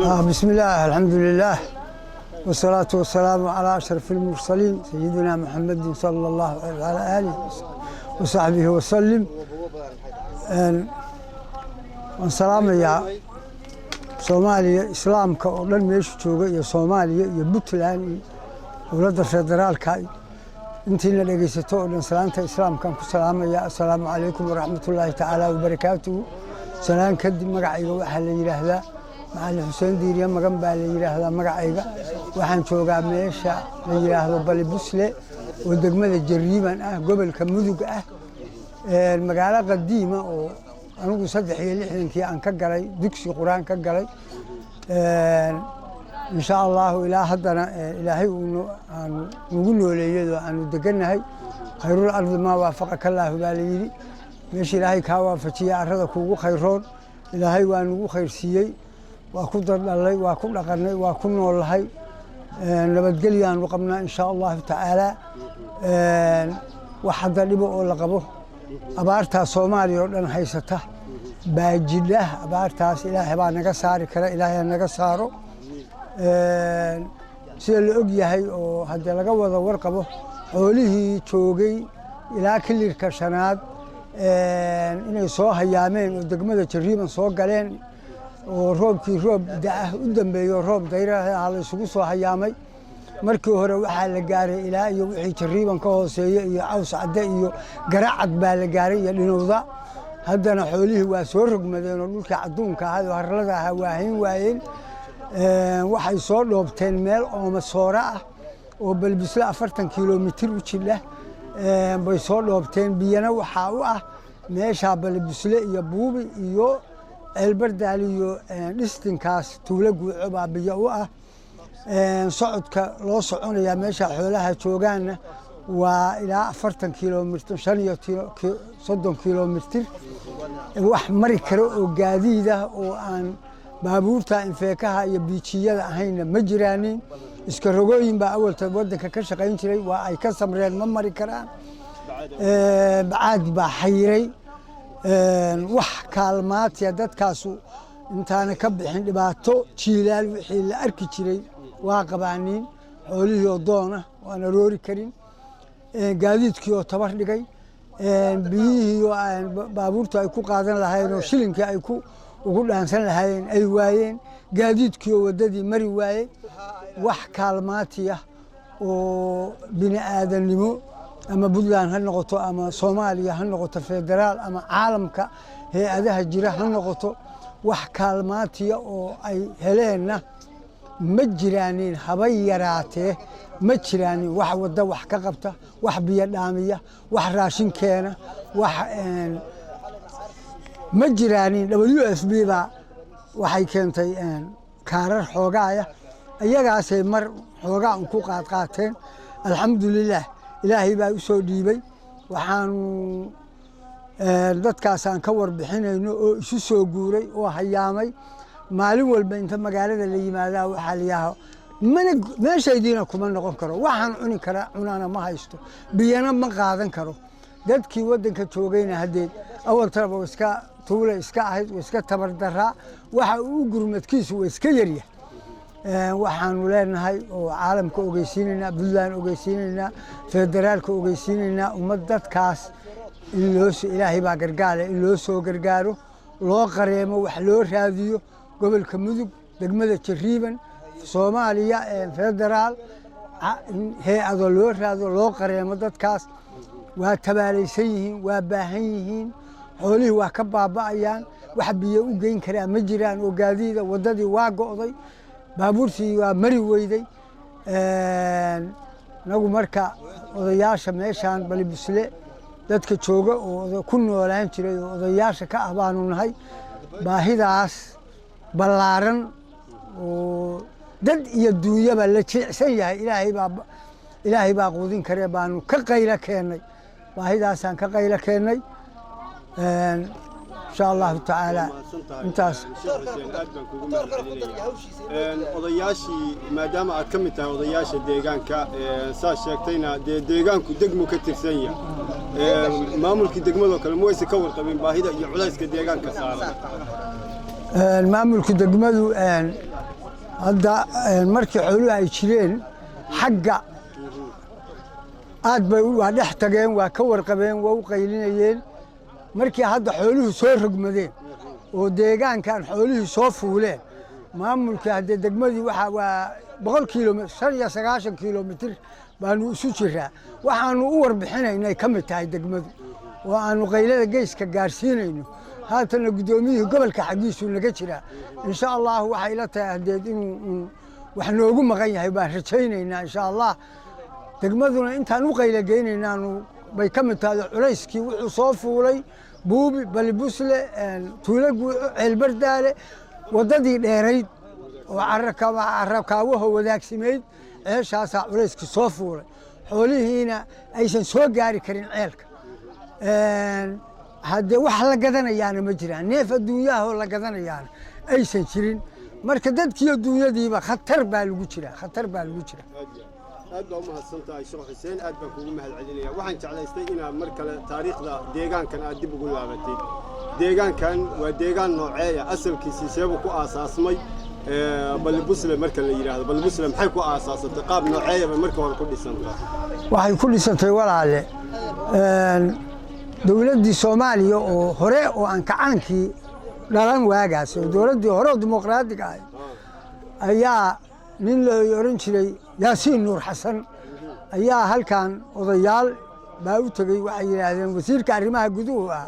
بسم الله الحمد لله والصلاة والسلام على أشرف المرسلين سيدنا محمد صلى الله عليه آله وصحبه وسلم. والسلام يا Soomaaliya islaamka oo dhan meesha jooga iyo Soomaaliya iyo Puntland dowladda federaalka intiina dhageysato oo dhan salaanta islaamkan ku salaamaya assalaamu calaykum waraxmatullaahi tacaala wabarakaatuhu. salaan kadib magacayga waxaa la yiraahdaa Macallin Xuseen Diiriye magan baa la yiraahdaa magacayga waxaan joogaa meesha la yiraahdo Balibusle oo degmada Jariiban ah gobolka Mudug ah magaalo qadiima oo anigu 63 aan ka galay dugsi quraan ka galay insha Allah ilaa haddana ilaahay uu ugu nooleeyo aanu deganahay khayrul ardi ma waafaqaka Allah baa yiri meesha ilaahay ka waafajiya arada kuugu khayroon ilaahay waa nagu khayrsiiyay waa ku dadalay waa ku dhaqanay waa ku noolahay nabadgelyan u qabnaa insha Allah taala waxa dalibo oo la qabo abaarta Soomaaliya oo dhan haysata baajidah abaartaas ilaahay baa naga saari kara ilaahay naga saaro sida la og yahay oo hadda laga wada warqabo xoolihii joogay ilaa kilirka shanaad inay soo hayaameen oo degmada Jariiban soo galeen oo roobkii roob daa u dambeeyo roob dayraha la isugu soo hayaamay markii hore waxa la gaaray ilaa iyo wixii Jariiban ka hooseeyo iyo caws cadde iyo garacad baa la gaaray iyo dhinowda haddana xoolihii waa soo rogmadeen oo dhulka adduunka ah oo harlada ah waahin waayeen waxay soo dhoobteen meel oo masoora ah oo Balbisle 40 kiiloomitir u jira bay soo dhoobteen biyana waxa u ah meesha Balbisle iyo Buubi iyo Elbardaal iyo dhistinkaas tuulo guuco baa biyo u ah socodka loo soconaya meesha xoolaha joogaana waa ilaa 40 kiiloomitir 30 kiiloomitir wax mari karo oo gaadiid ah oo aan baabuurta infeekaha iyo biijiyada ahayna ma jiraanin iska rogooyin baa awalta wadanka ka shaqayn jiray waa ay ka samreen ma mari karaan bacaad baa xayiray wax kaalmaatiya dadkaasu intaana ka bixin dhibaato jiilaal wixii la arki jiray waa qabaaniin xoolihii oo doona waan aroori karin gaadiidkii oo tabar dhigay biyihii oo baabuurta ay ku qaadan lahaayeen oo shilinkii ay ku ugu dhaansan lahaayeen ay waayeen gaadiidkii oo wadadii mari waayay wax kaalmaatiya oo bini aadanimo ama Puntland ha noqoto ama Soomaaliya ha noqoto federaal ama caalamka hay'adaha jira ha noqoto wax kaalmaatiya oo ay heleena ma jiraanin haba yaraatee ma jiraanin wax wada wax ka qabta wax biyo dhaamiya wax raashin keena wax ma jiraanin WFP ba waxay keentay kaarar xoogaaya ayagaasay mar xoogaa ku qaateen alxamdulillah ilaahay baa u soo dhiibay waxaan dadkaasaan ka warbixinayno oo isu soo guuray oo hayaamay maalin walba inta magaalada la yimaada waxa la yahay meeshaydiina kuma noqon karo waxaan cuni kara cunana ma haysto biyana ma qaadan karo dadkii wadanka joogayna hadeed awal tarabo iska tuule iska ahayd iska tabar daraa waxa uu gurmadkiisu iska yaryahay waxaanu leenahay oo caalamka ogeysiinayna Puntland ogeysiinayna federaalka ogeysiinayna ummad dadkaas ilaahay baa gargaar in loo soo gargaaro loo qareemo wax loo raadiyo gobolka Mudug degmada Jariiban Soomaaliya federaal hay'ado loo raado loo qareemo dadkaas waa tabaalaysan yihiin waa baahan yihiin xoolihii waa ka baaba'ayaan wax biyo u geyn karaa ma jiraan oo gaadiida wadadii waa go'day baabuurtii waa mari weyday nagu marka odayaasha meeshan Balibusle dadka jooga oo ku noolaan jiray oo odayaasha ka abaanu nahay baahidaas balaaran oo dad iyo duunyaba la jeecsan yahay ilaahay baa quudin kare baanu ka qayla keenay baahidaasaan ka qayla keenay إن شاء الله تعالى ممتاز odayaashii maadaama aad ka mid tahay odayaasha deegaanka saa sheegtayna deegaanku degmo ka tirsan yahay maamulkii degmada kale ma wayse ka warqabin baahida iyo culayska deegaanka saaran maamulka degmadu hadda markii xooluhu ay jireen xagga aad bay waa dhex tageen waa ka warqabeen waa u qaylinayeen markii hadda xooluhu soo rogmadeen oo deegaankan xooluhu soo fuuleen maamulka hadda degmadii waa 100 kiiloomitir 95 kiiloomitir baanu isu jiraa waxaanu u warbixinaynay ka mid tahay degmadu oo aanu qaylada geeska gaarsiinayno haatana gudoomiyihii gobolka xagiisu naga jira insha Allah waxa ila tahay hadeed inuu wax noogu maqan yahay baan rajaynaynaa insha Allah degmaduna intaan u qayla geynaynaanu bay ka mid tahay culayskii wuxuu soo fuulay buubi balibusle tuulagu ceelbardaale wadadii dheerayd oo carrakaawaha wadaagsimeyd ceeshaasaa culayskii soo fuulay xoolihiina aysan soo gaari karin ceelka haddee wax la gadanayaana ma jiraan neef adduunyahoo la gadanayaana aysan jirin marka dadkii adduunyadiiba khatar baa lagu jira aad baa u mahadsantahay sheekh xuseen aad baan kuugu mahadcelinaya waxaan jeclaystay inaad mar kale taariikhda deegaankan aad dib ugu laabatay deegaankan waa deegaan nooceeya asalkiisii seebuu ku aasaasmay balibusle marka la yidhaahdo balibusle maxay ku aasaasatay qaab nooceeya bay markii hore ku dhisantay waxay ku dhisantay walaale dowladdii Soomaaliya oo hore oo aan kacaankii dhalan waagaas oo dowladdii hore oo dimuqraadiga ah ayaa nin la oran jiray Yaasiin Nuur Xasan ayaa halkan odayaal baa u tagay waxay yiraahdeen wasiirka arrimaha guduhu ah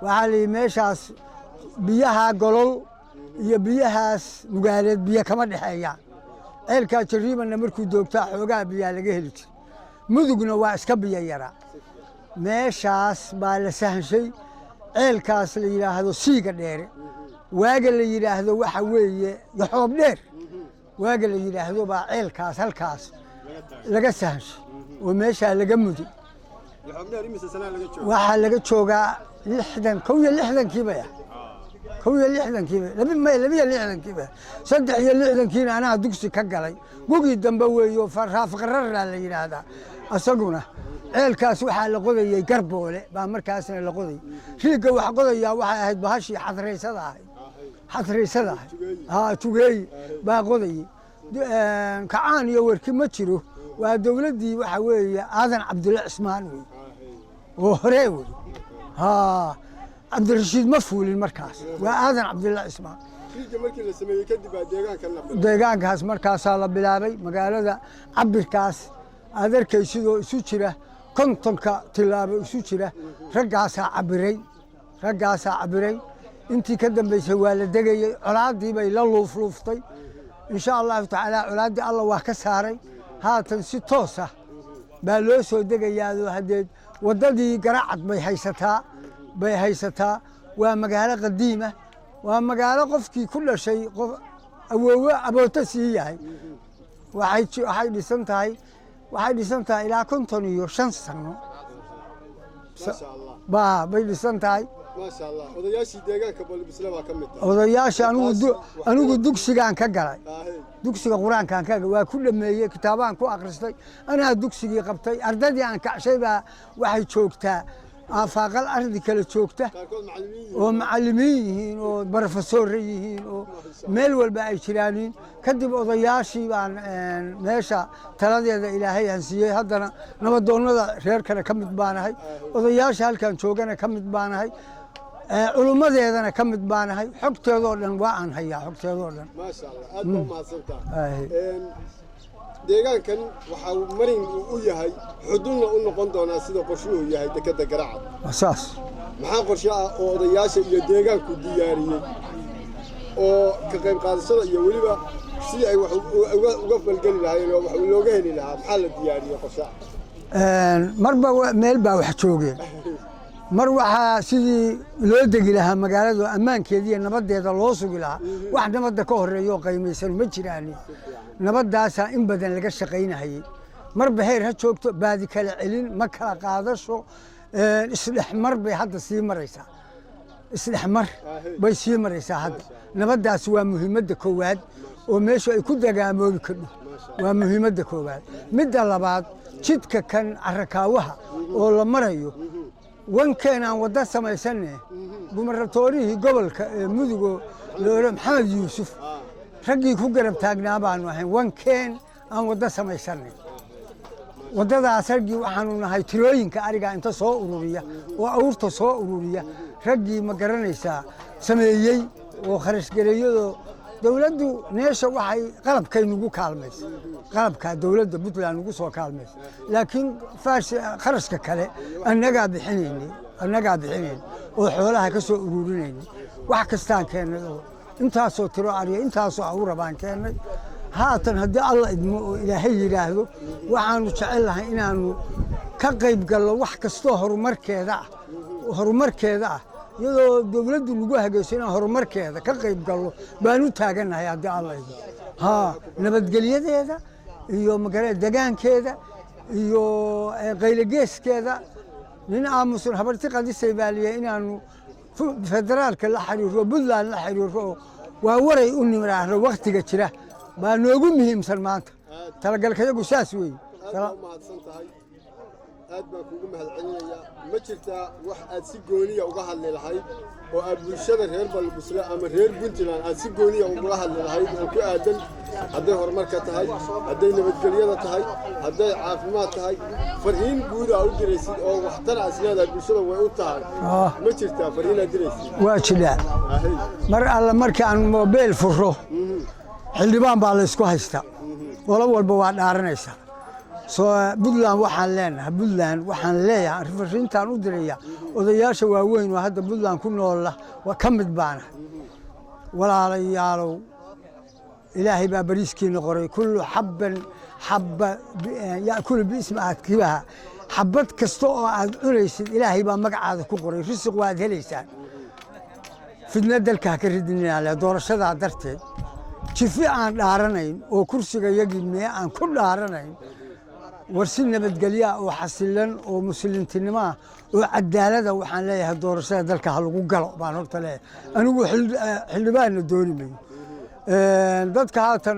waxa la meeshaas biyaha golol iyo biyahaas mugaaleed biyo kama dhaxeeyaan ceelka jariimana markuu doogtaa xoogaa biyo laga heli jiray mudugna waa iska biyo yara meeshaas baa la sahashay ceelkaas la yiraahdo siiga dheere waaga la yiraahdo waxa weeye yaxoob dheer waaga la yiraahdo baa ceelkaas halkaas laga sahashay oo meesha laga muday yaxoob dheer imisa sana laga joogaa waxa laga joogaa 60 kiiba 60 kiiba 62 kiiba 63 kiina anaa dugsi ka galay gugii dambe weeyo faraafqarar la yiraahdaa asaguna ceelkaas waxa la qodayay garboole baa markaasna la qoday riiga wax qodaya waxa ahayd bahashii xadreysada tugeey baa qoday kacaan iyo warki ma jiro waa dawladii waxa weeye aadan cabdulla cismaan wey oo hore wey cabdirashiid ma fuulin markaas waa aadan cabdulla cismaan riiga markii la sameeyay kadib deegaankaas markaasaa la bilaabay magaalada cabirkaas aad arkaysidoo isu jira kontonka tilaabo isu jira raggaasaa cabiray intii ka dambaysay waa la degayey colaadii bay la luufluuftay insha allahu tacaala colaaddii alla waa ka saaray haatan si toos ah baa loo soo degayaadoo hadeed waddadii garacad bay haysataa waa magaalo qadiima waa magaalo qofkii ku dhashay qof awoowe abooto sii yahay waxay dhisan tahay ilaa 55 sano bay dhisan tahay maasha Allah odayaashii deegaanka balibusle baa ka mid ah odayaasha anigu dugsigaan ka galay dugsiga quraankaan ka waa ku dhameeyay kitaabaan ku akhristay anaa dugsigii qabtay ardadii aan kacshay baa waxay joogtaa afaaqal ardi kala joogta oo macallimiin yihiin oo professor yihiin oo meel walba ay jiraan kadib odayaashii baan meesha taladeeda ilaahay hansiiyay haddana nabadoonnada reerkana ka mid baanahay odayaasha halkan joogana ka mid baanahay culumadeedana ka mid baanahay xogteedoo dhan waa aan hayaa xogteedoo dhan maasha Allah aad baa mahadsantahay deegaankan waxa uu marin u yahay xudunna u noqon doonaa sida qorshuhu yahay dekada garacad saas maxaa qorshe ah oo odayaasha iyo deegaanku diyaariyay oo ka qayb qaadashada iyo waliba si ay wax uga falgali lahaayeen oo wax looga heli lahaa maxaa la diyaariyay qorshaha marba meel baa wax joogeen mar waxaa sidii loo degi lahaa magaalada ammaankeeda iyo nabadeeda loo sugi lahaa wax nabadda ka horeeyo qiimaysan ma jiraan nabadaasa in badan laga shaqaynayay marba heer ha joogto baadi kala celin ma kala qaadasho isdhexmar bay hadda sii maraysaa hadda nabadaas waa muhiimadda koowaad oo meesha ay ku dagaamoobi kadho waa muhiimadda koowaad midda labaad jidka kan carrakaawaha oo la marayo wankeenaan wadda samaysanne gumaratoorihii gobolka ee mudugo loore maxamed yuusuf raggii ku garab taagnaa baanu ahayn wankeen aan waddo samaysanay waddadaas raggii waxaanu nahay tirooyinka ariga inta soo ururiya oo awrta soo ururiya raggii ma garanaysaa sameeyey oo kharashgareeyadoo dawladdu neesha waxay qalabkay nagu kaalmaysa qalabka dawladda Puntland nagu soo kaalmaysa laakiin kharashka kale annagaa bixinaynay oo xoolaha ka soo ururinaynay wax kastaan keennay oo intaasoo tiro ariya intaasoo awra baan keennay haatan haddii alla idmo oo ilaahay yidhaahdo waxaanu jecellahay inaanu ka qayb gallo wax kastoo horumarkeeda ah iyadoo dawladdu nagu hagayso inaan horumarkeeda ka qayb gallo baan u taagannahay haddii alla idmo nabadgelyadeeda iyo degaankeeda iyo qaylogeeskeeda nin aamusan habarti qadisay baa liyahay inaanu federaalka la xiriiro Puntland la xiriiro waa waray u nimraahno waqtiga jira baa noogu muhiimsan maanta talagalkayagu saas weeye aad baan kugu mahadcelinayaa ma jirtaa wax aad si gooniya uga hadli lahayd oo aad bulshada reer Balbusle ama reer Puntland aad si gooniya uga hadli lahayd oo ku aadan hadday horumarka tahay hadday nabadgelyada tahay hadday caafimaad tahay fariin guud aad u diraysid oo waxtar asleeda bulshada way u tahay ma jirtaa fariin aad diraysid waa jiraa mar alla markii aan mobile furo xildhibaan baa la isku haystaa wala walba waa dhaaranaysaa soo Puntland waxaan leeyahay fariintaan u diraya odayaasha waaweyn oo hadda Puntland ku nool waa ka mid baana walaalayaalow ilaahay baa bariiskiina qoray kullu habba yaakulu biismi aadkibaha xabad kasta oo aad cunaysid ilaahay baa magacaada ku qoray risiq waad helaysaan fidna dalka ka ridinayna doorashada darteed jifi aan dhaaranayn oo kursiga yagii aan ku dhaaranayn warsi nabadgelyo oo xasilan oo muslimtinimo oo cadaalada waxaan leeyahay doorashada dalka ha lagu galo baan horta leeyahay anigu xildhibaanna doonimayo dadka haatan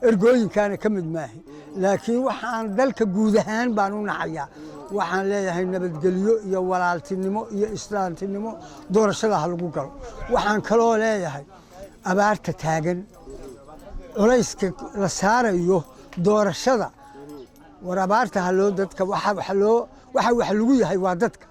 ergooyinkaana ka mid maahay laakiin waxaan dalka guud ahaan baan u naxayaa waxaan leeyahay nabadgelyo iyo walaaltinimo iyo islaantinimo doorashada ha lagu galo waxaan kaloo leeyahay abaarta taagan culayska la saarayo doorashada war abaarta haloo dadka waxa wax lagu yahay waa dadka